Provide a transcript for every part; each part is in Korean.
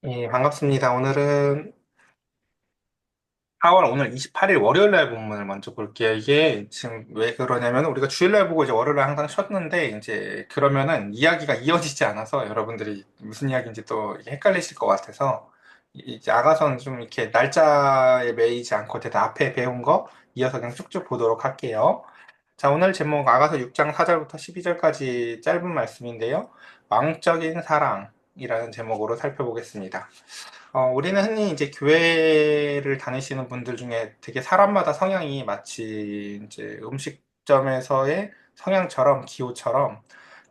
예, 반갑습니다. 오늘은 4월 오늘 28일 월요일 날 본문을 먼저 볼게요. 이게 지금 왜 그러냐면 우리가 주일 날 보고 이제 월요일 날 항상 쉬었는데 이제 그러면은 이야기가 이어지지 않아서 여러분들이 무슨 이야기인지 또 이게 헷갈리실 것 같아서 이제 아가서는 좀 이렇게 날짜에 매이지 않고 대단 앞에 배운 거 이어서 그냥 쭉쭉 보도록 할게요. 자, 오늘 제목 아가서 6장 4절부터 12절까지 짧은 말씀인데요. 왕적인 사랑이라는 제목으로 살펴보겠습니다. 우리는 흔히 이제 교회를 다니시는 분들 중에 되게 사람마다 성향이 마치 이제 음식점에서의 성향처럼 기호처럼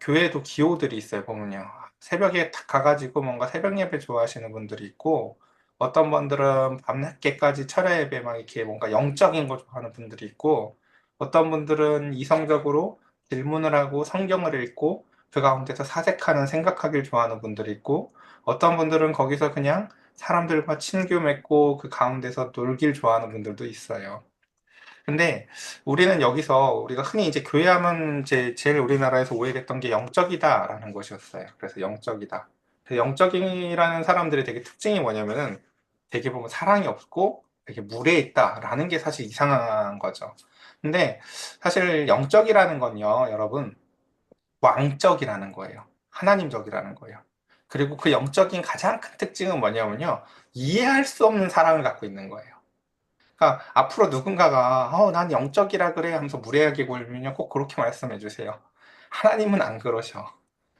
교회에도 기호들이 있어요, 보면요. 새벽에 탁 가가지고 뭔가 새벽 예배 좋아하시는 분들이 있고 어떤 분들은 밤늦게까지 철야 예배 막 이렇게 뭔가 영적인 거 좋아하는 분들이 있고 어떤 분들은 이성적으로 질문을 하고 성경을 읽고 그 가운데서 사색하는 생각하기를 좋아하는 분들이 있고 어떤 분들은 거기서 그냥 사람들과 친교 맺고 그 가운데서 놀길 좋아하는 분들도 있어요. 근데 우리는 여기서 우리가 흔히 이제 교회하면 이제 제일 우리나라에서 오해됐던 게 영적이다라는 것이었어요. 그래서 영적이다. 그 영적이라는 사람들의 되게 특징이 뭐냐면은 되게 보면 사랑이 없고 되게 무례해 있다라는 게 사실 이상한 거죠. 근데 사실 영적이라는 건요, 여러분, 왕적이라는 거예요. 하나님적이라는 거예요. 그리고 그 영적인 가장 큰 특징은 뭐냐면요. 이해할 수 없는 사랑을 갖고 있는 거예요. 그러니까 앞으로 누군가가 난 영적이라 그래 하면서 무례하게 굴면요. 꼭 그렇게 말씀해 주세요. 하나님은 안 그러셔.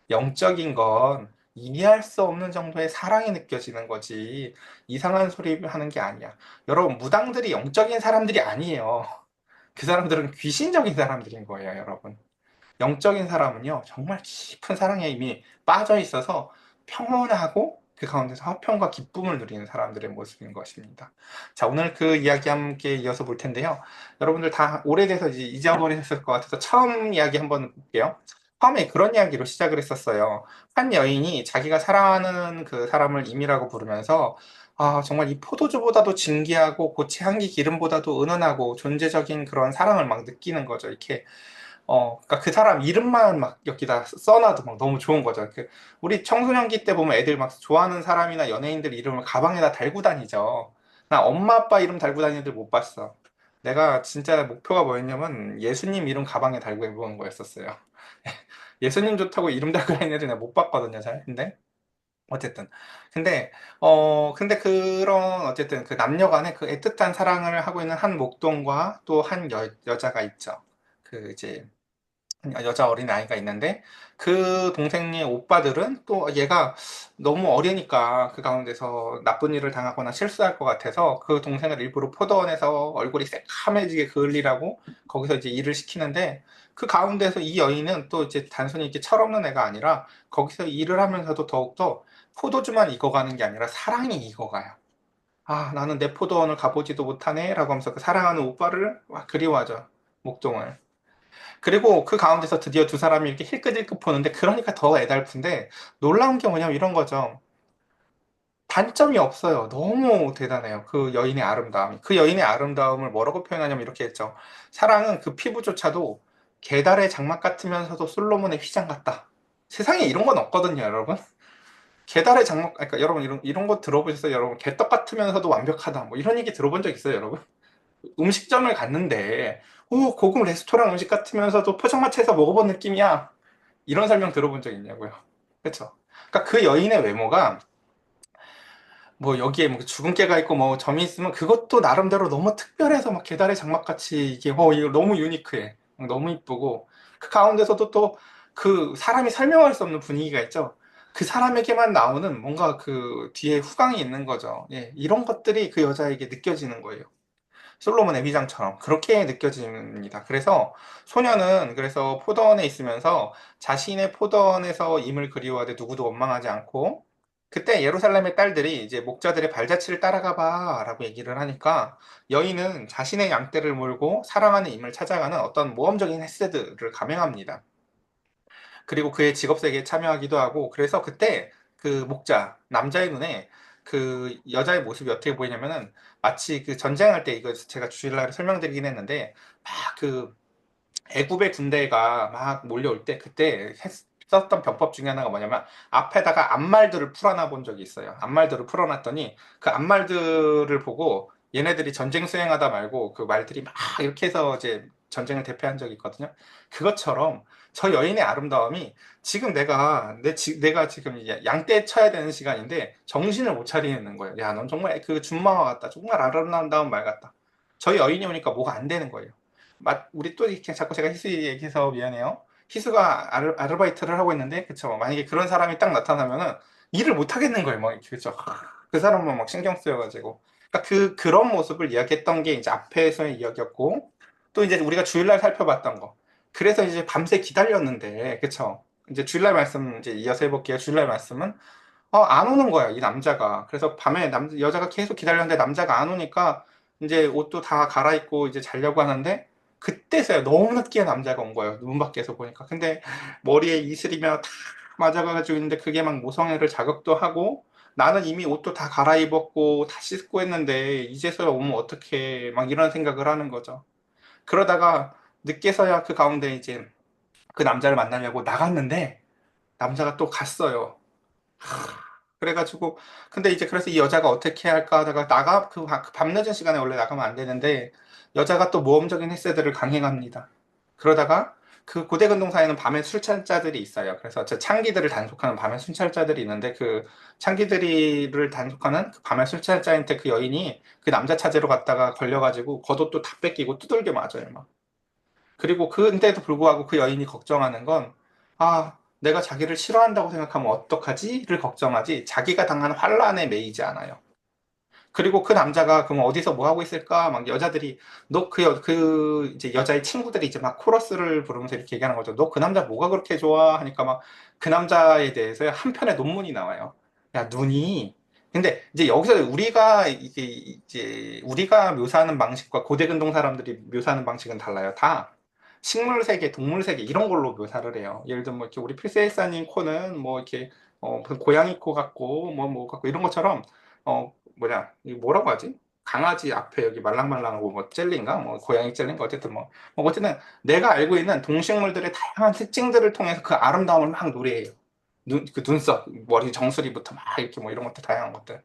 영적인 건 이해할 수 없는 정도의 사랑이 느껴지는 거지. 이상한 소리 하는 게 아니야. 여러분, 무당들이 영적인 사람들이 아니에요. 그 사람들은 귀신적인 사람들인 거예요, 여러분. 영적인 사람은요, 정말 깊은 사랑에 이미 빠져 있어서 평온하고 그 가운데서 화평과 기쁨을 누리는 사람들의 모습인 것입니다. 자, 오늘 그 이야기 함께 이어서 볼 텐데요. 여러분들 다 오래돼서 이제 잊어버리셨을 것 같아서 처음 이야기 한번 볼게요. 처음에 그런 이야기로 시작을 했었어요. 한 여인이 자기가 사랑하는 그 사람을 임이라고 부르면서 정말 이 포도주보다도 진귀하고 고체 향기 기름보다도 은은하고 존재적인 그런 사랑을 막 느끼는 거죠. 이렇게 그러니까 그 사람 이름만 막 여기다 써놔도 막 너무 좋은 거죠. 우리 청소년기 때 보면 애들 막 좋아하는 사람이나 연예인들 이름을 가방에다 달고 다니죠. 나 엄마 아빠 이름 달고 다니는 애들 못 봤어. 내가 진짜 목표가 뭐였냐면 예수님 이름 가방에 달고 해보는 거였었어요. 예수님 좋다고 이름 달고 다니는 애들 내가 못 봤거든요, 잘. 근데 어쨌든 근데 그런 어쨌든 그 남녀 간의 그 애틋한 사랑을 하고 있는 한 목동과 또 한 여자가 있죠. 그 이제 여자 어린아이가 있는데 그 동생의 오빠들은 또 얘가 너무 어리니까 그 가운데서 나쁜 일을 당하거나 실수할 것 같아서 그 동생을 일부러 포도원에서 얼굴이 새카매지게 그을리라고 거기서 이제 일을 시키는데 그 가운데서 이 여인은 또 이제 단순히 이렇게 철없는 애가 아니라 거기서 일을 하면서도 더욱더 포도주만 익어가는 게 아니라 사랑이 익어가요. 나는 내 포도원을 가보지도 못하네 라고 하면서 그 사랑하는 오빠를 막 그리워하죠. 목동을. 그리고 그 가운데서 드디어 두 사람이 이렇게 힐끗힐끗 보는데 그러니까 더 애달픈데 놀라운 게 뭐냐면 이런 거죠. 단점이 없어요. 너무 대단해요. 그 여인의 아름다움이. 그 여인의 아름다움을 뭐라고 표현하냐면 이렇게 했죠. 사랑은 그 피부조차도 계달의 장막 같으면서도 솔로몬의 휘장 같다. 세상에 이런 건 없거든요, 여러분. 계달의 장막, 그러니까 여러분 이런 거 들어보셨어요? 여러분, 개떡 같으면서도 완벽하다. 뭐 이런 얘기 들어본 적 있어요, 여러분? 음식점을 갔는데 고급 레스토랑 음식 같으면서도 포장마차에서 먹어본 느낌이야. 이런 설명 들어본 적 있냐고요. 그렇죠? 그러니까 그 여인의 외모가 뭐 여기에 뭐 주근깨가 있고 뭐 점이 있으면 그것도 나름대로 너무 특별해서 막 계달의 장막같이 이게 이거 너무 유니크해. 너무 이쁘고 그 가운데서도 또 그 사람이 설명할 수 없는 분위기가 있죠. 그 사람에게만 나오는 뭔가 그 뒤에 후광이 있는 거죠. 예, 이런 것들이 그 여자에게 느껴지는 거예요. 솔로몬의 휘장처럼 그렇게 느껴집니다. 그래서 소녀는 그래서 포도원에 있으면서 자신의 포도원에서 임을 그리워하되 누구도 원망하지 않고 그때 예루살렘의 딸들이 이제 목자들의 발자취를 따라가 봐라고 얘기를 하니까 여인은 자신의 양떼를 몰고 사랑하는 임을 찾아가는 어떤 모험적인 헤세드를 감행합니다. 그리고 그의 직업 세계에 참여하기도 하고 그래서 그때 그 목자 남자의 눈에 그 여자의 모습이 어떻게 보이냐면은 마치 그 전쟁할 때 이거 제가 주일날에 설명드리긴 했는데 막 그 애굽의 군대가 막 몰려올 때 그때 썼던 병법 중에 하나가 뭐냐면 앞에다가 앞말들을 풀어놔 본 적이 있어요. 앞말들을 풀어놨더니 그 앞말들을 보고 얘네들이 전쟁 수행하다 말고 그 말들이 막 이렇게 해서 이제 전쟁을 대표한 적이 있거든요. 그것처럼 저 여인의 아름다움이 지금 내가 지금 양떼 쳐야 되는 시간인데 정신을 못 차리는 거예요. 야, 넌 정말 그 준마와 같다. 정말 아름다운 말 같다. 저희 여인이 오니까 뭐가 안 되는 거예요. 우리 또 이렇게 자꾸 제가 희수 얘기해서 미안해요. 희수가 아르바이트를 하고 있는데, 그쵸. 만약에 그런 사람이 딱 나타나면은 일을 못 하겠는 거예요. 막, 그쵸. 그 사람만 막 신경 쓰여가지고. 그러니까 그런 모습을 이야기했던 게 이제 앞에서의 이야기였고, 또 이제 우리가 주일날 살펴봤던 거. 그래서 이제 밤새 기다렸는데, 그쵸. 이제 주일날 말씀 이제 이어서 해볼게요. 주일날 말씀은 안 오는 거야, 이 남자가. 그래서 밤에 여자가 계속 기다렸는데 남자가 안 오니까 이제 옷도 다 갈아입고 이제 자려고 하는데 그때서야 너무 늦게 남자가 온 거예요. 문 밖에서 보니까. 근데 머리에 이슬이며 다 맞아가지고 있는데 그게 막 모성애를 자극도 하고 나는 이미 옷도 다 갈아입었고 다 씻고 했는데 이제서야 오면 어떡해. 막 이런 생각을 하는 거죠. 그러다가 늦게서야 그 가운데 이제 그 남자를 만나려고 나갔는데 남자가 또 갔어요. 그래가지고 근데 이제 그래서 이 여자가 어떻게 할까 하다가 그 밤늦은 시간에 원래 나가면 안 되는데 여자가 또 모험적인 헬스들을 강행합니다. 그러다가 그 고대근동사에는 밤에 술찬자들이 있어요. 그래서 저 창기들을 단속하는 밤에 순찰자들이 있는데 그 창기들이를 단속하는 그 밤에 순찰자한테 그 여인이 그 남자 찾으러 갔다가 걸려가지고 겉옷도 다 뺏기고 두들겨 맞아요. 막. 그리고 근데도 불구하고 그 여인이 걱정하는 건, 내가 자기를 싫어한다고 생각하면 어떡하지?를 걱정하지, 자기가 당한 환란에 매이지 않아요. 그리고 그 남자가 그럼 어디서 뭐 하고 있을까? 막 여자들이, 이제 여자의 친구들이 이제 막 코러스를 부르면서 이렇게 얘기하는 거죠. 너 그 남자 뭐가 그렇게 좋아? 하니까 막 그 남자에 대해서 한 편의 논문이 나와요. 야, 눈이. 근데 이제 여기서 우리가 묘사하는 방식과 고대근동 사람들이 묘사하는 방식은 달라요. 다 식물 세계, 동물 세계 이런 걸로 묘사를 해요. 예를 들면 뭐 이렇게 우리 필세일사님 코는 뭐 이렇게 그 고양이 코 같고 뭐 같고 이런 것처럼 이거 뭐라고 하지? 강아지 앞에 여기 말랑말랑하고 뭐 젤리인가? 뭐 고양이 젤리인가? 어쨌든 어쨌든 내가 알고 있는 동식물들의 다양한 특징들을 통해서 그 아름다움을 막 노래해요. 그 눈썹, 머리 정수리부터 막 이렇게 뭐 이런 것들 다양한 것들.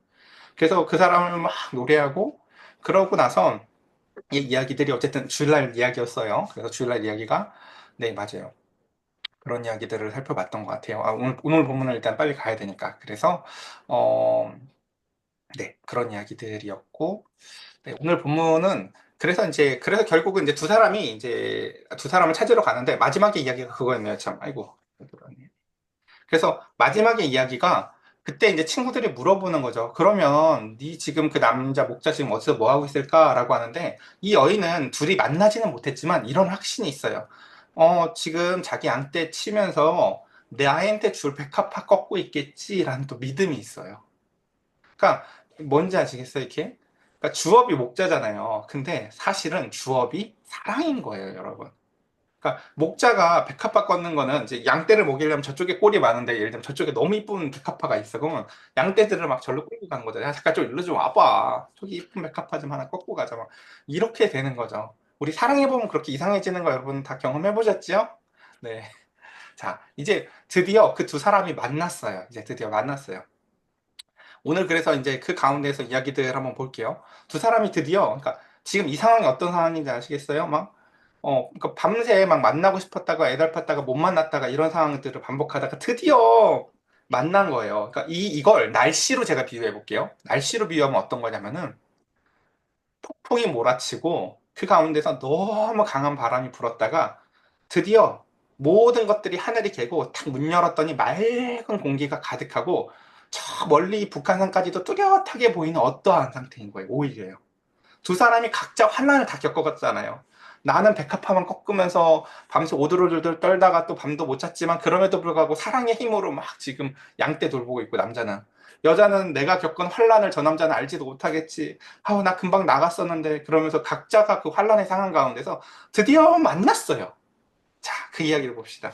그래서 그 사람을 막 노래하고 그러고 나서 이 이야기들이 어쨌든 주일날 이야기였어요. 그래서 주일날 이야기가 네, 맞아요. 그런 이야기들을 살펴봤던 것 같아요. 오늘 본문을 일단 빨리 가야 되니까. 그래서 어, 네, 그런 이야기들이었고 네, 오늘 본문은 그래서 결국은 이제 두 사람을 찾으러 가는데 마지막에 이야기가 그거였네요. 참. 아이고. 그래서 마지막의 이야기가 그때 이제 친구들이 물어보는 거죠. 그러면 네 지금 그 남자 목자 지금 어디서 뭐 하고 있을까라고 하는데 이 여인은 둘이 만나지는 못했지만 이런 확신이 있어요. 지금 자기 안대 치면서 내 아이한테 줄 백합화 꺾고 있겠지라는 또 믿음이 있어요. 그러니까 뭔지 아시겠어요, 이렇게? 그러니까 주업이 목자잖아요. 근데 사실은 주업이 사랑인 거예요, 여러분. 그러니까 목자가 백합화 꺾는 거는 이제 양떼를 먹이려면 저쪽에 꼴이 많은데 예를 들면 저쪽에 너무 이쁜 백합화가 있어. 그러면 양떼들을 막 절로 끌고 가는 거죠. 야, 잠깐 좀 일로 좀 와봐. 저기 이쁜 백합화 좀 하나 꺾고 가자. 막 이렇게 되는 거죠. 우리 사랑해보면 그렇게 이상해지는 거 여러분 다 경험해보셨죠? 네. 자, 이제 드디어 그 두 사람이 만났어요. 이제 드디어 만났어요. 오늘 그래서 이제 그 가운데서 이야기들 한번 볼게요. 두 사람이 드디어, 그러니까 지금 이 상황이 어떤 상황인지 아시겠어요? 그러니까 밤새 막 만나고 싶었다가 애달팠다가 못 만났다가 이런 상황들을 반복하다가 드디어 만난 거예요. 그러니까 이걸 날씨로 제가 비유해 볼게요. 날씨로 비유하면 어떤 거냐면은 폭풍이 몰아치고 그 가운데서 너무 강한 바람이 불었다가 드디어 모든 것들이 하늘이 개고 탁 문 열었더니 맑은 공기가 가득하고 저 멀리 북한산까지도 뚜렷하게 보이는 어떠한 상태인 거예요. 오히려요. 두 사람이 각자 환란을 다 겪어갔잖아요. 나는 백합화만 꺾으면서 밤새 오들오들 떨다가 또 밤도 못 잤지만 그럼에도 불구하고 사랑의 힘으로 막 지금 양떼 돌보고 있고 남자는 여자는 내가 겪은 환란을 저 남자는 알지도 못하겠지. 나 금방 나갔었는데 그러면서 각자가 그 환란의 상황 가운데서 드디어 만났어요. 자, 그 이야기를 봅시다.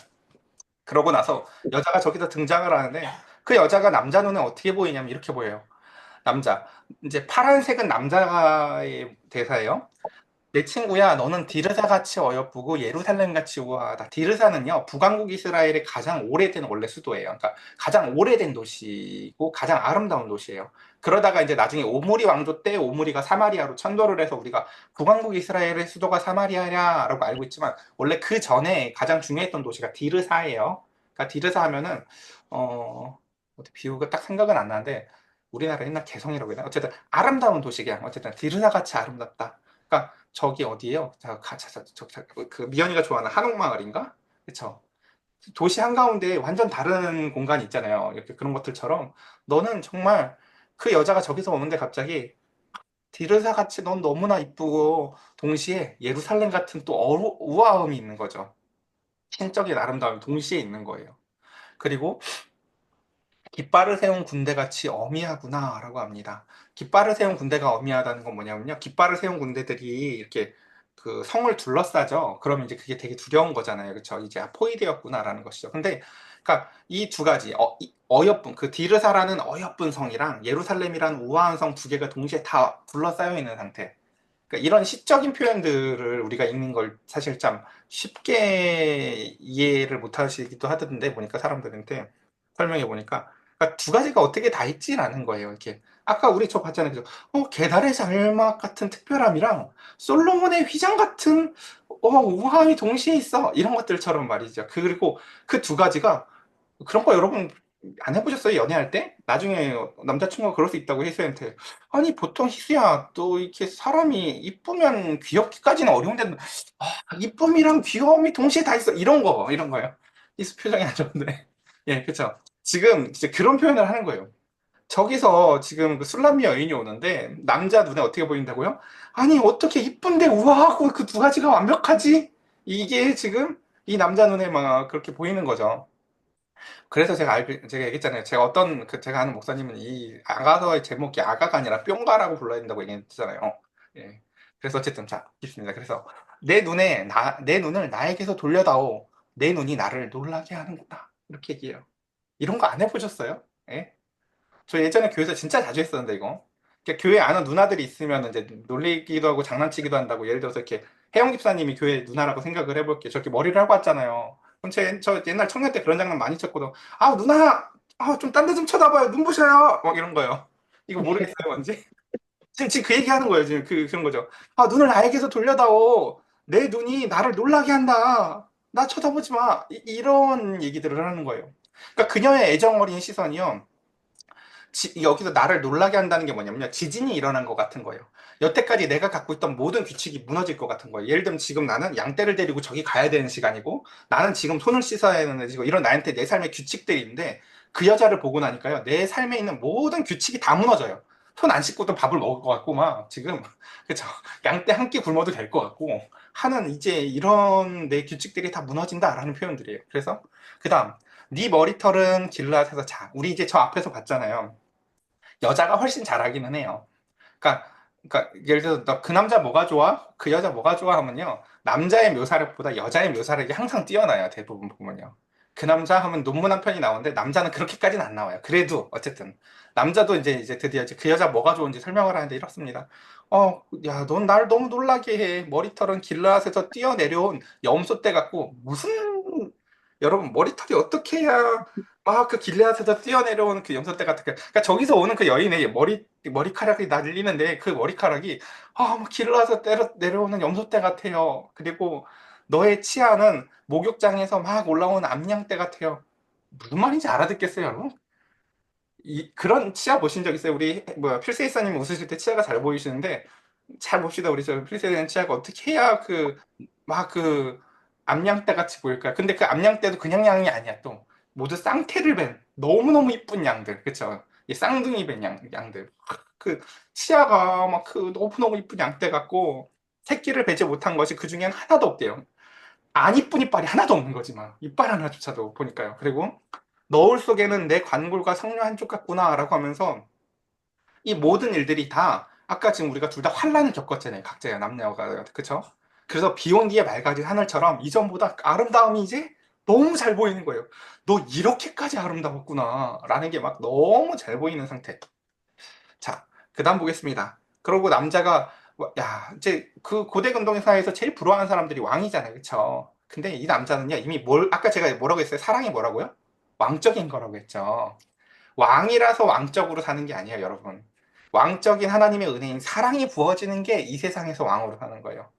그러고 나서 여자가 저기서 등장을 하는데 그 여자가 남자 눈에 어떻게 보이냐면 이렇게 보여요. 남자. 이제 파란색은 남자의 대사예요. 내 친구야, 너는 디르사같이 어여쁘고 예루살렘같이 우아하다. 디르사는요, 북왕국 이스라엘의 가장 오래된 원래 수도예요. 그러니까 가장 오래된 도시고 가장 아름다운 도시예요. 그러다가 이제 나중에 오므리 왕조 때 오므리가 사마리아로 천도를 해서 우리가 북왕국 이스라엘의 수도가 사마리아냐라고 알고 있지만 원래 그 전에 가장 중요했던 도시가 디르사예요. 그러니까 디르사 하면은 어떻게 비유가 딱 생각은 안 나는데 우리나라 옛날 개성이라고 해야 되나? 어쨌든 아름다운 도시 그냥 어쨌든 디르사같이 아름답다. 그러니까 저기 어디예요? 그 미연이가 좋아하는 한옥마을인가? 그쵸? 도시 한가운데 완전 다른 공간이 있잖아요. 이렇게 그런 것들처럼 너는 정말 그 여자가 저기서 오는데 갑자기 디르사 같이 넌 너무나 이쁘고 동시에 예루살렘 같은 또 우아함이 있는 거죠. 신적인 아름다움이 동시에 있는 거예요. 그리고 깃발을 세운 군대같이 어미하구나라고 합니다. 깃발을 세운 군대가 어미하다는 건 뭐냐면요. 깃발을 세운 군대들이 이렇게 그 성을 둘러싸죠. 그러면 이제 그게 되게 두려운 거잖아요. 그렇죠? 이제 포위되었구나라는 것이죠. 근데 그러니까 이 두 가지 어여쁜 그 디르사라는 어여쁜 성이랑 예루살렘이라는 우아한 성 두 개가 동시에 다 둘러싸여 있는 상태. 그러니까 이런 시적인 표현들을 우리가 읽는 걸 사실 참 쉽게 이해를 못 하시기도 하던데 보니까 사람들한테 설명해 보니까 그러니까 두 가지가 어떻게 다 있지라는 거예요. 이렇게 아까 우리 저 봤잖아요. 그죠? 게달의 장막 같은 특별함이랑 솔로몬의 휘장 같은 우아함이 동시에 있어. 이런 것들처럼 말이죠. 그리고 그 두 가지가 그런 거 여러분 안 해보셨어요? 연애할 때? 나중에 남자친구가 그럴 수 있다고 희수한테. 아니, 보통 희수야, 또 이렇게 사람이 이쁘면 귀엽기까지는 어려운데, 이쁨이랑 귀여움이 동시에 다 있어. 이런 거예요. 희수 표정이 안 좋은데. 예, 그쵸. 지금 이제 그런 표현을 하는 거예요. 저기서 지금 그 술람미 여인이 오는데, 남자 눈에 어떻게 보인다고요? 아니, 어떻게 이쁜데 우아하고 그 두 가지가 완벽하지? 이게 지금 이 남자 눈에 막 그렇게 보이는 거죠. 그래서 제가 얘기했잖아요. 제가 아는 목사님은 이 아가서의 제목이 아가가 아니라 뿅가라고 불러야 된다고 얘기했잖아요. 예. 그래서 어쨌든 자, 있습니다. 그래서 내 눈을 나에게서 돌려다오. 내 눈이 나를 놀라게 하는구나. 이렇게 얘기해요. 이런 거 안 해보셨어요? 예? 저 예전에 교회에서 진짜 자주 했었는데 이거. 그러니까 교회 아는 누나들이 있으면 이제 놀리기도 하고 장난치기도 한다고 예를 들어서 이렇게 혜영 집사님이 교회 누나라고 생각을 해볼게요. 저렇게 머리를 하고 왔잖아요. 그럼 저 옛날 청년 때 그런 장난 많이 쳤거든. 아 누나, 좀 딴 데 좀 쳐다봐요. 눈부셔요. 막 이런 거요. 이거 모르겠어요, 뭔지. 지금 그 얘기하는 거예요. 지금 그런 거죠. 아 눈을 나에게서 돌려다오. 내 눈이 나를 놀라게 한다. 나 쳐다보지 마. 이런 얘기들을 하는 거예요. 그러니까 그녀의 애정 어린 시선이요. 여기서 나를 놀라게 한다는 게 뭐냐면요. 지진이 일어난 것 같은 거예요. 여태까지 내가 갖고 있던 모든 규칙이 무너질 것 같은 거예요. 예를 들면 지금 나는 양떼를 데리고 저기 가야 되는 시간이고, 나는 지금 손을 씻어야 되는 시고, 이런 나한테 내 삶의 규칙들이 있는데, 그 여자를 보고 나니까요. 내 삶에 있는 모든 규칙이 다 무너져요. 손 안 씻고도 밥을 먹을 것 같고, 막, 지금, 그쵸. 양떼 한 끼 굶어도 될 것 같고, 하는 이제 이런 내 규칙들이 다 무너진다라는 표현들이에요. 그래서, 그 다음, 네 머리털은 길라앗에서 자. 우리 이제 저 앞에서 봤잖아요. 여자가 훨씬 잘하기는 해요. 그러니까 예를 들어서 너 그 남자 뭐가 좋아? 그 여자 뭐가 좋아 하면요. 남자의 묘사력보다 여자의 묘사력이 항상 뛰어나요. 대부분 보면요. 그 남자 하면 논문 한 편이 나오는데 남자는 그렇게까지는 안 나와요. 그래도 어쨌든 남자도 이제 드디어 이제 그 여자 뭐가 좋은지 설명을 하는데 이렇습니다. 야, 넌 날 너무 놀라게 해. 머리털은 길라앗에서 뛰어내려온 염소떼 같고 무슨 여러분 머리털이 어떻게 해야 막 그 길르앗에서 뛰어내려오는 그 염소떼 같은 그러니까 저기서 오는 그 여인의 머리카락이 날리는데 그 머리카락이 막 길르앗에서 내려오는 염소떼 같아요. 그리고 너의 치아는 목욕장에서 막 올라오는 암양떼 같아요. 무슨 말인지 알아듣겠어요, 여러분? 그런 치아 보신 적 있어요? 우리 뭐야 필세이사님 웃으실 때 치아가 잘 보이시는데 잘 봅시다. 우리 저 필세이사님 치아가 어떻게 해야 그 암양떼 같이 보일까요? 근데 그 암양떼도 그냥 양이 아니야 또 모두 쌍태를 뵌 너무너무 이쁜 양들 그쵸? 이 쌍둥이 뵌 양들 그 치아가 막 그 너무너무 이쁜 양떼 같고 새끼를 베지 못한 것이 그 중엔 하나도 없대요. 안 이쁜 이빨이 하나도 없는 거지 만 이빨 하나조차도 보니까요. 그리고 너울 속에는 내 관골과 성녀 한쪽 같구나라고 하면서 이 모든 일들이 다 아까 지금 우리가 둘 다 환란을 겪었잖아요. 각자의 남녀가 그쵸? 그래서 비 온 뒤에 맑아진 하늘처럼 이전보다 아름다움이 이제 너무 잘 보이는 거예요. 너 이렇게까지 아름다웠구나 라는 게 막 너무 잘 보이는 상태. 자, 그 다음 보겠습니다. 그러고 남자가 야, 이제 그 고대 근동의 사회에서 제일 부러워하는 사람들이 왕이잖아요. 그쵸? 근데 이 남자는요, 이미 아까 제가 뭐라고 했어요? 사랑이 뭐라고요? 왕적인 거라고 했죠. 왕이라서 왕적으로 사는 게 아니에요, 여러분. 왕적인 하나님의 은혜인 사랑이 부어지는 게 이 세상에서 왕으로 사는 거예요.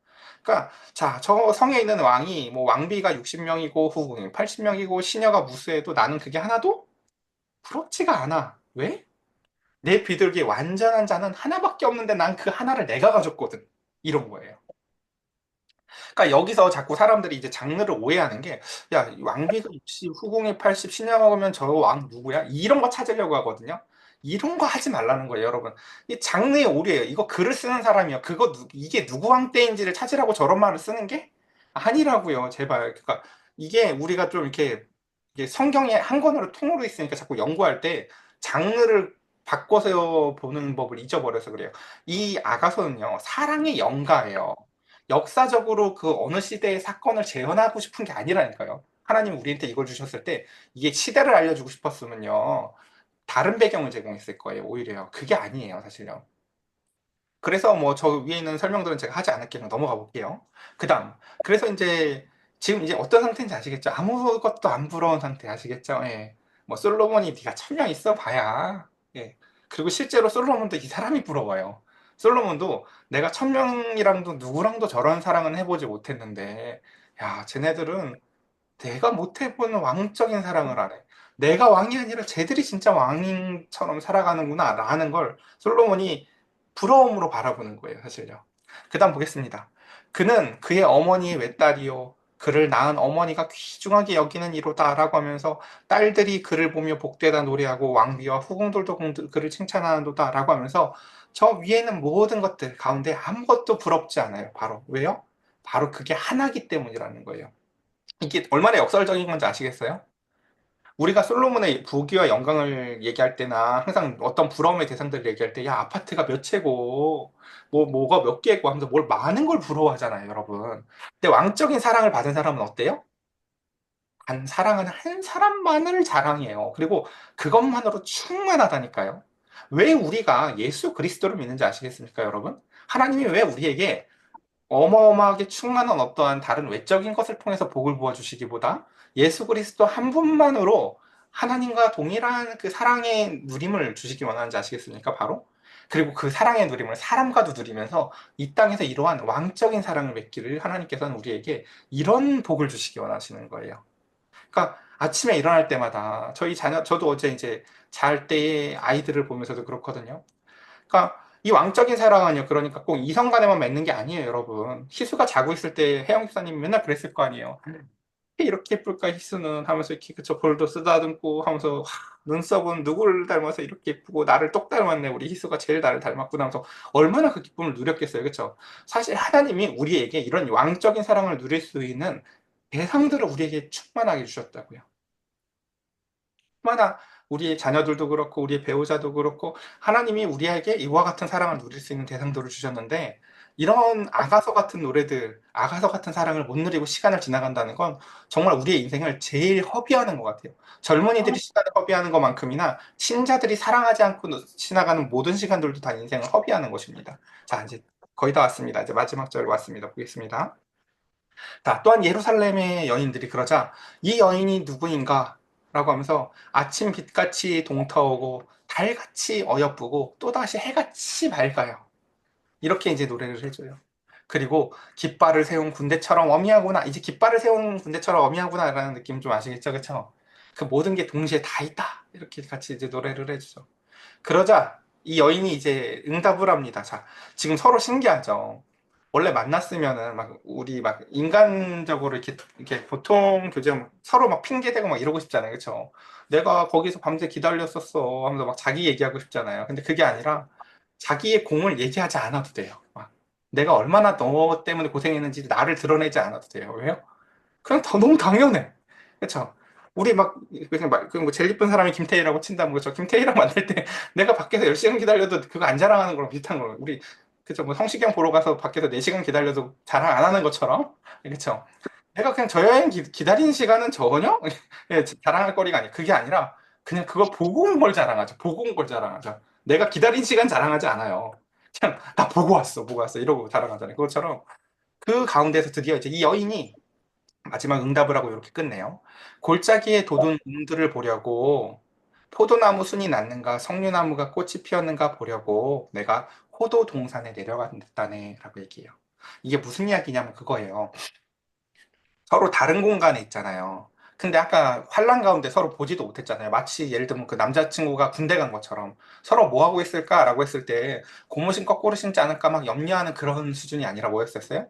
그러니까, 자, 저 성에 있는 왕이, 뭐, 왕비가 60명이고, 후궁이 80명이고, 시녀가 무수해도 나는 그게 하나도 부럽지가 않아. 왜? 내 비둘기에 완전한 자는 하나밖에 없는데 난 그 하나를 내가 가졌거든. 이런 거예요. 그러니까 여기서 자꾸 사람들이 이제 장르를 오해하는 게, 야, 왕비가 60, 후궁이 80, 신녀가 오면 저 왕 누구야? 이런 거 찾으려고 하거든요. 이런 거 하지 말라는 거예요, 여러분. 이 장르의 오류예요. 이거 글을 쓰는 사람이요. 이게 누구 왕 때인지를 찾으라고 저런 말을 쓰는 게 아니라고요, 제발. 그러니까 이게 우리가 좀 이게 성경에 한 권으로 통으로 있으니까 자꾸 연구할 때 장르를 바꿔서 보는 법을 잊어버려서 그래요. 이 아가서는요, 사랑의 연가예요. 역사적으로 그 어느 시대의 사건을 재현하고 싶은 게 아니라니까요. 하나님 우리한테 이걸 주셨을 때 이게 시대를 알려주고 싶었으면요. 다른 배경을 제공했을 거예요. 오히려요. 그게 아니에요, 사실요. 그래서 뭐 저 위에 있는 설명들은 제가 하지 않을게요. 그냥 넘어가 볼게요. 그다음. 그래서 이제 지금 이제 어떤 상태인지 아시겠죠? 아무것도 안 부러운 상태 아시겠죠? 예. 뭐 솔로몬이 네가 1000명 있어 봐야. 예. 그리고 실제로 솔로몬도 이 사람이 부러워요. 솔로몬도 내가 1000명이랑도 누구랑도 저런 사랑은 해보지 못했는데, 야, 쟤네들은 내가 못 해본 왕적인 사랑을 하네. 내가 왕이 아니라 쟤들이 진짜 왕처럼 살아가는구나, 라는 걸 솔로몬이 부러움으로 바라보는 거예요, 사실요. 그 다음 보겠습니다. 그는 그의 어머니의 외딸이요. 그를 낳은 어머니가 귀중하게 여기는 이로다라고 하면서 딸들이 그를 보며 복되다 노래하고 왕비와 후궁들도 그를 칭찬하는도다라고 하면서 저 위에는 모든 것들 가운데 아무것도 부럽지 않아요. 바로 왜요? 바로 그게 하나기 때문이라는 거예요. 이게 얼마나 역설적인 건지 아시겠어요? 우리가 솔로몬의 부귀와 영광을 얘기할 때나 항상 어떤 부러움의 대상들을 얘기할 때, 야, 아파트가 몇 채고, 뭐가 몇 개고 하면서 뭘 많은 걸 부러워하잖아요, 여러분. 근데 왕적인 사랑을 받은 사람은 어때요? 사랑하는 한 사람만을 자랑해요. 그리고 그것만으로 충만하다니까요. 왜 우리가 예수 그리스도를 믿는지 아시겠습니까, 여러분? 하나님이 왜 우리에게 어마어마하게 충만한 어떠한 다른 외적인 것을 통해서 복을 부어주시기보다 예수 그리스도 한 분만으로 하나님과 동일한 그 사랑의 누림을 주시기 원하는지 아시겠습니까? 바로. 그리고 그 사랑의 누림을 사람과도 누리면서 이 땅에서 이러한 왕적인 사랑을 맺기를 하나님께서는 우리에게 이런 복을 주시기 원하시는 거예요. 그러니까 아침에 일어날 때마다 저도 어제 이제 잘 때의 아이들을 보면서도 그렇거든요. 그러니까 이 왕적인 사랑은요, 그러니까 꼭 이성 간에만 맺는 게 아니에요, 여러분. 희수가 자고 있을 때 혜영 기사님 맨날 그랬을 거 아니에요. 왜 이렇게 예쁠까, 희수는 하면서 이렇게 그쵸 볼도 쓰다듬고 하면서 눈썹은 누구를 닮아서 이렇게 예쁘고 나를 똑 닮았네, 우리 희수가 제일 나를 닮았구나 하면서 얼마나 그 기쁨을 누렸겠어요, 그쵸? 사실 하나님이 우리에게 이런 왕적인 사랑을 누릴 수 있는 대상들을 우리에게 충만하게 주셨다고요. 얼마나 우리의 자녀들도 그렇고 우리의 배우자도 그렇고 하나님이 우리에게 이와 같은 사랑을 누릴 수 있는 대상들을 주셨는데 이런 아가서 같은 노래들, 아가서 같은 사랑을 못 누리고 시간을 지나간다는 건 정말 우리의 인생을 제일 허비하는 것 같아요. 젊은이들이 시간을 허비하는 것만큼이나 신자들이 사랑하지 않고 지나가는 모든 시간들도 다 인생을 허비하는 것입니다. 자, 이제 거의 다 왔습니다. 이제 마지막 절 왔습니다. 보겠습니다. 자, 또한 예루살렘의 여인들이 그러자 이 여인이 누구인가? 라고 하면서 아침 빛같이 동터오고 달같이 어여쁘고 또다시 해같이 밝아요. 이렇게 이제 노래를 해줘요. 그리고 깃발을 세운 군대처럼 어미하구나. 이제 깃발을 세운 군대처럼 어미하구나 라는 느낌 좀 아시겠죠? 그쵸? 그 모든 게 동시에 다 있다. 이렇게 같이 이제 노래를 해주죠. 그러자 이 여인이 이제 응답을 합니다. 자, 지금 서로 신기하죠. 원래 만났으면은 막 우리 막 인간적으로 이렇게 보통 교제 서로 막 핑계대고 막 이러고 싶잖아요. 그쵸? 내가 거기서 밤새 기다렸었어 하면서 막 자기 얘기하고 싶잖아요. 근데 그게 아니라 자기의 공을 얘기하지 않아도 돼요. 막 내가 얼마나 너 때문에 고생했는지 나를 드러내지 않아도 돼요. 왜요? 그냥 너무 당연해. 그쵸? 우리 막, 그냥 그뭐 제일 이쁜 사람이 김태희라고 친다면, 그쵸? 김태희랑 만날 때 내가 밖에서 10시간 기다려도 그거 안 자랑하는 거랑 비슷한 거예요. 그쵸? 뭐 성시경 보러 가서 밖에서 4시간 기다려도 자랑 안 하는 것처럼. 그쵸? 내가 그냥 저 여행 기다리는 시간은 전혀 예, 자랑할 거리가 아니에요. 그게 아니라 그냥 그걸 보고 온 걸 자랑하죠. 보고 온 걸 자랑하죠. 내가 기다린 시간 자랑하지 않아요. 그냥 나 보고 왔어 이러고 자랑하잖아요. 그것처럼 그 가운데서 드디어 이제 이 여인이 마지막 응답을 하고 이렇게 끝내요. 골짜기에 돋은 움들을 보려고 포도나무 순이 났는가 석류나무가 꽃이 피었는가 보려고 내가 포도 동산에 내려갔다네 라고 얘기해요. 이게 무슨 이야기냐면 그거예요. 서로 다른 공간에 있잖아요. 근데 아까 환란 가운데 서로 보지도 못했잖아요. 마치 예를 들면 그 남자친구가 군대 간 것처럼 서로 뭐 하고 있을까라고 했을 때 고무신 거꾸로 신지 않을까 막 염려하는 그런 수준이 아니라 뭐였었어요?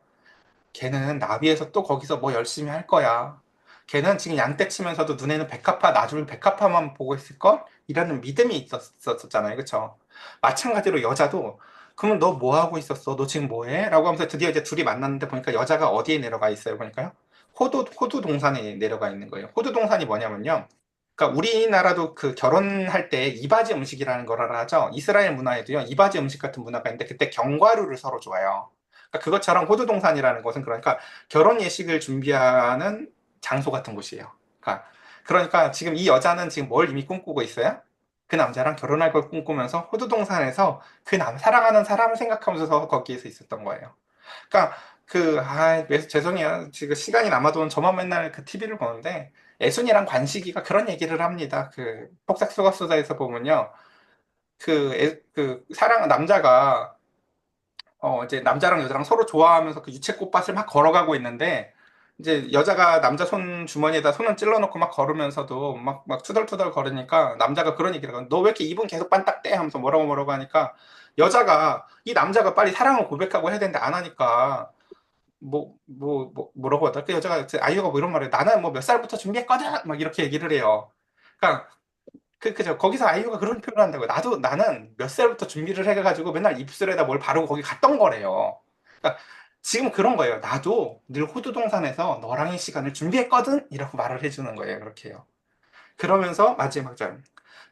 걔는 나비에서 또 거기서 뭐 열심히 할 거야. 걔는 지금 양떼 치면서도 눈에는 백합화, 나중에 백합화만 보고 있을걸? 이라는 믿음이 있었잖아요. 그쵸? 마찬가지로 여자도, 그러면 너 뭐 하고 있었어? 너 지금 뭐 해? 라고 하면서 드디어 이제 둘이 만났는데 보니까 여자가 어디에 내려가 있어요? 보니까요. 호두 동산에 내려가 있는 거예요. 호두 동산이 뭐냐면요. 그러니까 우리나라도 그 결혼할 때 이바지 음식이라는 걸 알아죠? 이스라엘 문화에도요, 이바지 음식 같은 문화가 있는데 그때 견과류를 서로 줘요. 그러니까 그것처럼 호두동산이라는 것은 그러니까 결혼 예식을 준비하는 장소 같은 곳이에요. 그러니까 지금 이 여자는 지금 뭘 이미 꿈꾸고 있어요? 그 남자랑 결혼할 걸 꿈꾸면서 호두동산에서 그 사랑하는 사람을 생각하면서 거기에서 있었던 거예요. 그러니까 죄송해요. 지금 시간이 남아도는 저만 맨날 그 TV를 보는데 애순이랑 관식이가 그런 얘기를 합니다. 그 폭삭소가수다에서 보면요. 남자가 이제 남자랑 여자랑 서로 좋아하면서 그 유채꽃밭을 막 걸어가고 있는데, 이제 여자가 남자 손 주머니에다 손을 찔러놓고 막 걸으면서도 막 투덜투덜 걸으니까 남자가 그런 얘기를 하고, 너 왜 이렇게 입은 계속 반딱대? 하면서 뭐라고 하니까, 이 남자가 빨리 사랑을 고백하고 해야 되는데 안 하니까, 뭐라고 하더라? 그 여자가, 아이유가 뭐 이런 말을 해. 나는 뭐 몇 살부터 준비했거든! 막 이렇게 얘기를 해요. 그러니까 그죠. 거기서 아이유가 그런 표현을 한다고요. 나는 몇 살부터 준비를 해가지고 맨날 입술에다 뭘 바르고 거기 갔던 거래요. 그러니까 지금 그런 거예요. 나도 늘 호두동산에서 너랑의 시간을 준비했거든? 이라고 말을 해주는 거예요. 그렇게요. 그러면서 마지막 절.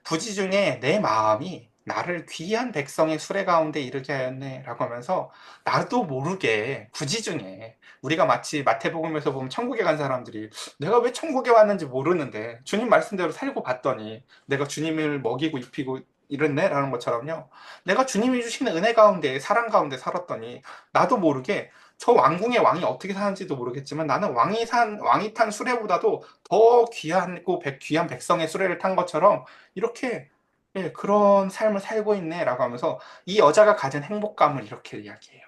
부지 중에 내 마음이 나를 귀한 백성의 수레 가운데 이르게 하였네 라고 하면서 나도 모르게 부지 중에 우리가 마치 마태복음에서 보면 천국에 간 사람들이 내가 왜 천국에 왔는지 모르는데 주님 말씀대로 살고 봤더니 내가 주님을 먹이고 입히고 이랬네 라는 것처럼요. 내가 주님이 주시는 은혜 가운데 사랑 가운데 살았더니 나도 모르게 저 왕궁의 왕이 어떻게 사는지도 모르겠지만 나는 왕이 탄 수레보다도 더 귀한 백성의 수레를 탄 것처럼 이렇게 예, 그런 삶을 살고 있네라고 하면서 이 여자가 가진 행복감을 이렇게 이야기해요.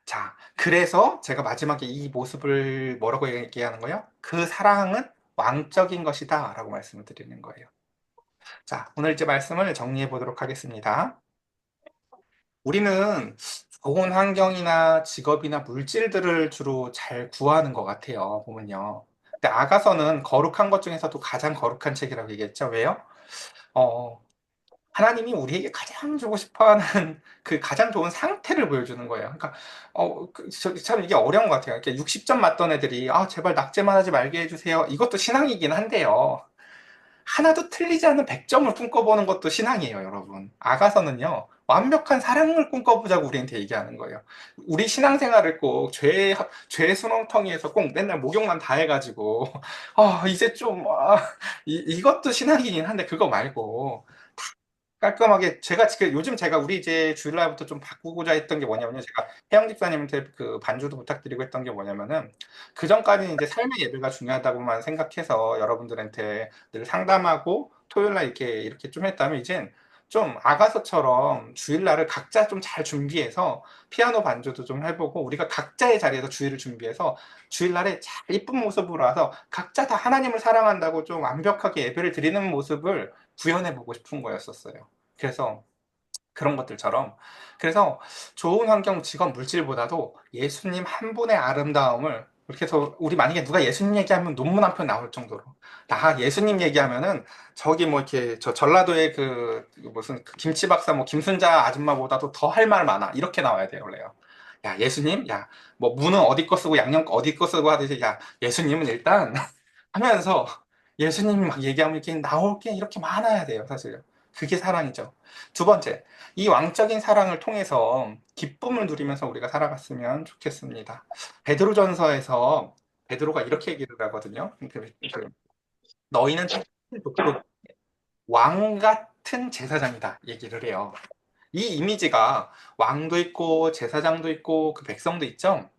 자, 그래서 제가 마지막에 이 모습을 뭐라고 얘기하는 거예요? 그 사랑은 왕적인 것이다라고 말씀을 드리는 거예요. 자, 오늘 이제 말씀을 정리해 보도록 하겠습니다. 우리는 좋은 환경이나 직업이나 물질들을 주로 잘 구하는 것 같아요, 보면요. 근데 아가서는 거룩한 것 중에서도 가장 거룩한 책이라고 얘기했죠. 왜요? 어, 하나님이 우리에게 가장 주고 싶어 하는 그 가장 좋은 상태를 보여주는 거예요. 그러니까, 참 이게 어려운 것 같아요. 이렇게 60점 맞던 애들이, 제발 낙제만 하지 말게 해주세요. 이것도 신앙이긴 한데요. 하나도 틀리지 않은 100점을 꿈꿔보는 것도 신앙이에요, 여러분. 아가서는요, 완벽한 사랑을 꿈꿔보자고 우리한테 얘기하는 거예요. 우리 신앙생활을 꼭 죄 수렁텅이에서 꼭 맨날 목욕만 다 해가지고, 이제 좀, 이것도 신앙이긴 한데, 그거 말고, 깔끔하게 제가 지금 요즘 제가 우리 이제 주일날부터 좀 바꾸고자 했던 게 뭐냐면요. 제가 혜영 집사님한테 그 반주도 부탁드리고 했던 게 뭐냐면은 그 전까지는 이제 삶의 예배가 중요하다고만 생각해서 여러분들한테 늘 상담하고 토요일날 이렇게 좀 했다면 이젠 좀 아가서처럼 주일날을 각자 좀 잘 준비해서 피아노 반주도 좀 해보고 우리가 각자의 자리에서 주일을 준비해서 주일날에 잘 이쁜 모습으로 와서 각자 다 하나님을 사랑한다고 좀 완벽하게 예배를 드리는 모습을 구현해보고 싶은 거였었어요. 그래서 그런 것들처럼 그래서 좋은 환경, 직업, 물질보다도 예수님 한 분의 아름다움을 이렇게 해서 우리 만약에 누가 예수님 얘기하면 논문 한 편 나올 정도로 나 예수님 얘기하면은 저기 뭐 이렇게 저 전라도의 그 무슨 그 김치 박사 뭐 김순자 아줌마보다도 더 할 말 많아 이렇게 나와야 돼요 원래요. 야 예수님 야 뭐 무는 어디 거 쓰고 양념 어디 거 쓰고 하듯이 야 예수님은 일단 하면서 예수님이 막 얘기하면 이렇게 나올 게 이렇게 많아야 돼요, 사실. 그게 사랑이죠. 두 번째, 이 왕적인 사랑을 통해서 기쁨을 누리면서 우리가 살아갔으면 좋겠습니다. 베드로전서에서 베드로가 이렇게 얘기를 하거든요. 너희는 왕 같은 제사장이다 얘기를 해요. 이 이미지가 왕도 있고 제사장도 있고 그 백성도 있죠.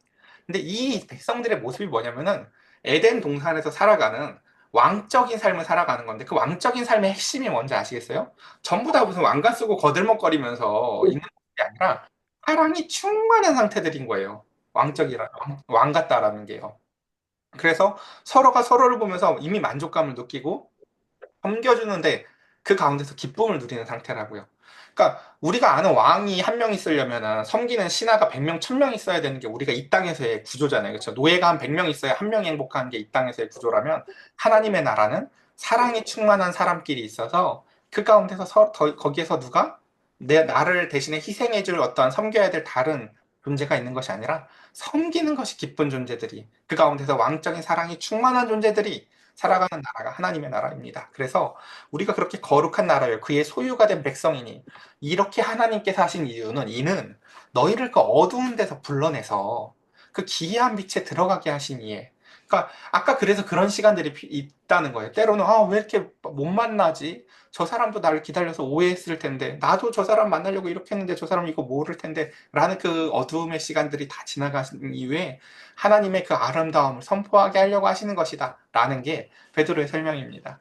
근데 이 백성들의 모습이 뭐냐면은 에덴 동산에서 살아가는 왕적인 삶을 살아가는 건데 그 왕적인 삶의 핵심이 뭔지 아시겠어요? 전부 다 무슨 왕관 쓰고 거들먹거리면서 있는 게 아니라 사랑이 충만한 상태들인 거예요. 왕 같다라는 게요. 그래서 서로가 서로를 보면서 이미 만족감을 느끼고 섬겨주는데 그 가운데서 기쁨을 누리는 상태라고요. 그러니까 우리가 아는 왕이 한 명 있으려면 섬기는 신하가 100명, 1000명 있어야 되는 게 우리가 이 땅에서의 구조잖아요. 그렇죠? 노예가 한 100명 있어야 한 명이 행복한 게 이 땅에서의 구조라면 하나님의 나라는 사랑이 충만한 사람끼리 있어서 그 가운데서 거기에서 누가 나를 대신에 희생해줄 어떠한 섬겨야 될 다른 존재가 있는 것이 아니라 섬기는 것이 기쁜 존재들이 그 가운데서 왕적인 사랑이 충만한 존재들이 살아가는 나라가 하나님의 나라입니다. 그래서 우리가 그렇게 거룩한 나라요. 그의 소유가 된 백성이니 이렇게 하나님께서 하신 이유는 너희를 그 어두운 데서 불러내서 그 기이한 빛에 들어가게 하신 이에. 그러니까 아까 그래서 그런 시간들이 있다는 거예요. 때로는 왜 이렇게 못 만나지? 저 사람도 나를 기다려서 오해했을 텐데 나도 저 사람 만나려고 이렇게 했는데 저 사람 이거 모를 텐데 라는 그 어두움의 시간들이 다 지나가신 이후에 하나님의 그 아름다움을 선포하게 하려고 하시는 것이다 라는 게 베드로의 설명입니다.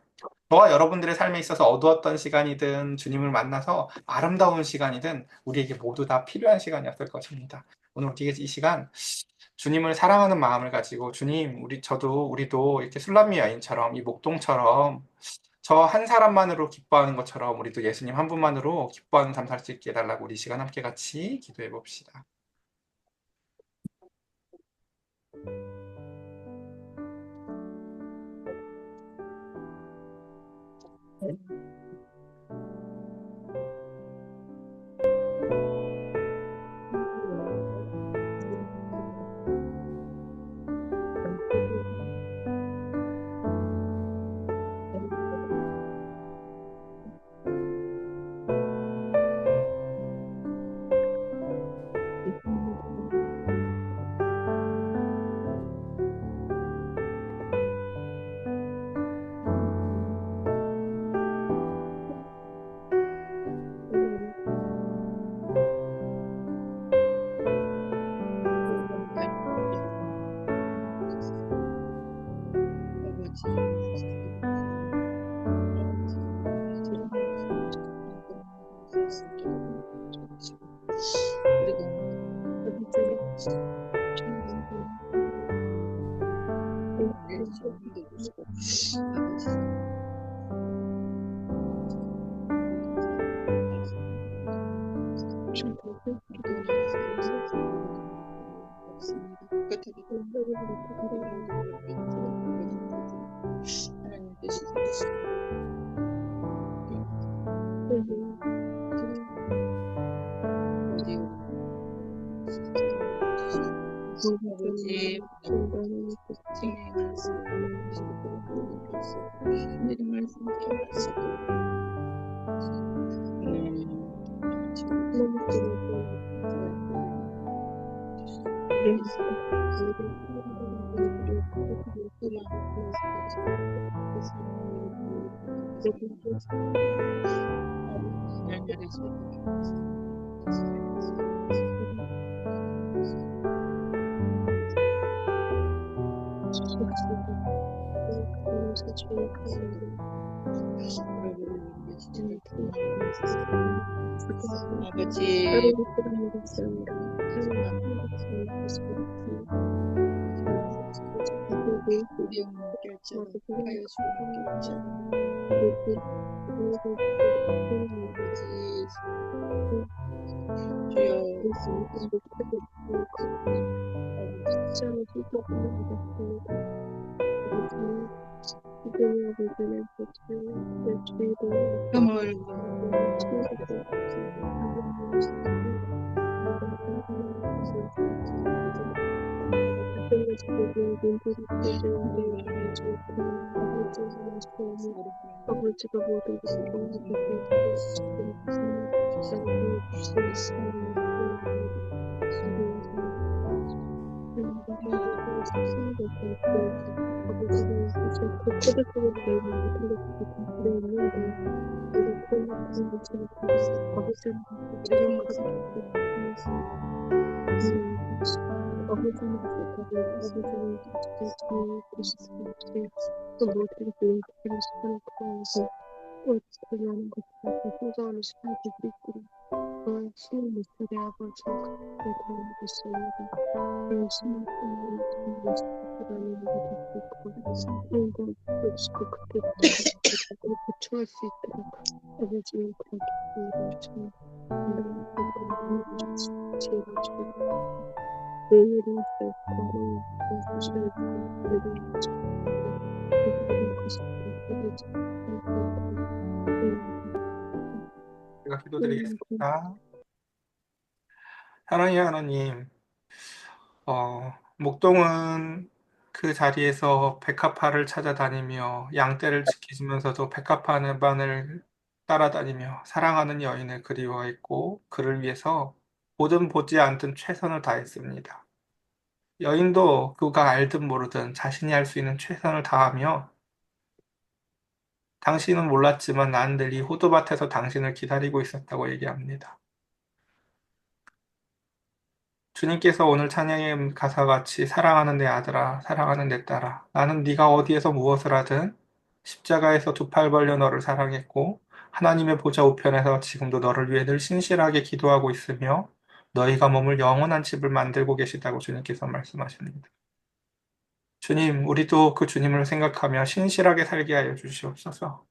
저와 여러분들의 삶에 있어서 어두웠던 시간이든 주님을 만나서 아름다운 시간이든 우리에게 모두 다 필요한 시간이었을 것입니다. 오늘 우리 이 시간 주님을 사랑하는 마음을 가지고 주님, 우리도 이렇게 술람미 여인처럼 이 목동처럼 저 한 사람만으로 기뻐하는 것처럼 우리도 예수님 한 분만으로 기뻐하는 삶 살 수 있게 해달라고 우리 이 시간 함께 같이 기도해 봅시다. 아버지, 생명의 말씀, 하늘의 말씀 들어가시고, 아버지, 우리용 결정 하여 주옵소서. 제가 기도드리겠습니다. 사랑의 하나님, 목동은 그 자리에서 백합화를 찾아다니며 양떼를 지키면서도 백합화반을 따라다니며 사랑하는 여인을 그리워했고 그를 위해서 보든 보지 않든 최선을 다했습니다. 여인도 그가 알든 모르든 자신이 할 수 있는 최선을 다하며 당신은 몰랐지만 난 늘 이 호두밭에서 당신을 기다리고 있었다고 얘기합니다. 주님께서 오늘 찬양의 가사같이 사랑하는 내 아들아, 사랑하는 내 딸아, 나는 네가 어디에서 무엇을 하든 십자가에서 두 팔 벌려 너를 사랑했고 하나님의 보좌 우편에서 지금도 너를 위해 늘 신실하게 기도하고 있으며 너희가 머물 영원한 집을 만들고 계시다고 주님께서 말씀하십니다. 주님, 우리도 그 주님을 생각하며 신실하게 살게 하여 주시옵소서.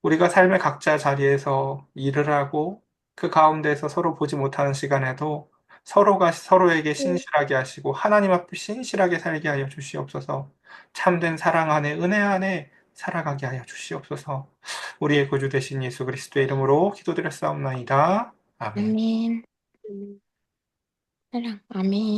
우리가 삶의 각자 자리에서 일을 하고 그 가운데서 서로 보지 못하는 시간에도 서로가 서로에게 신실하게 하시고 하나님 앞에 신실하게 살게 하여 주시옵소서. 참된 사랑 안에 은혜 안에 살아가게 하여 주시옵소서. 우리의 구주 되신 예수 그리스도의 이름으로 기도드렸사옵나이다. 아멘. 아멘. 사랑, 아멘.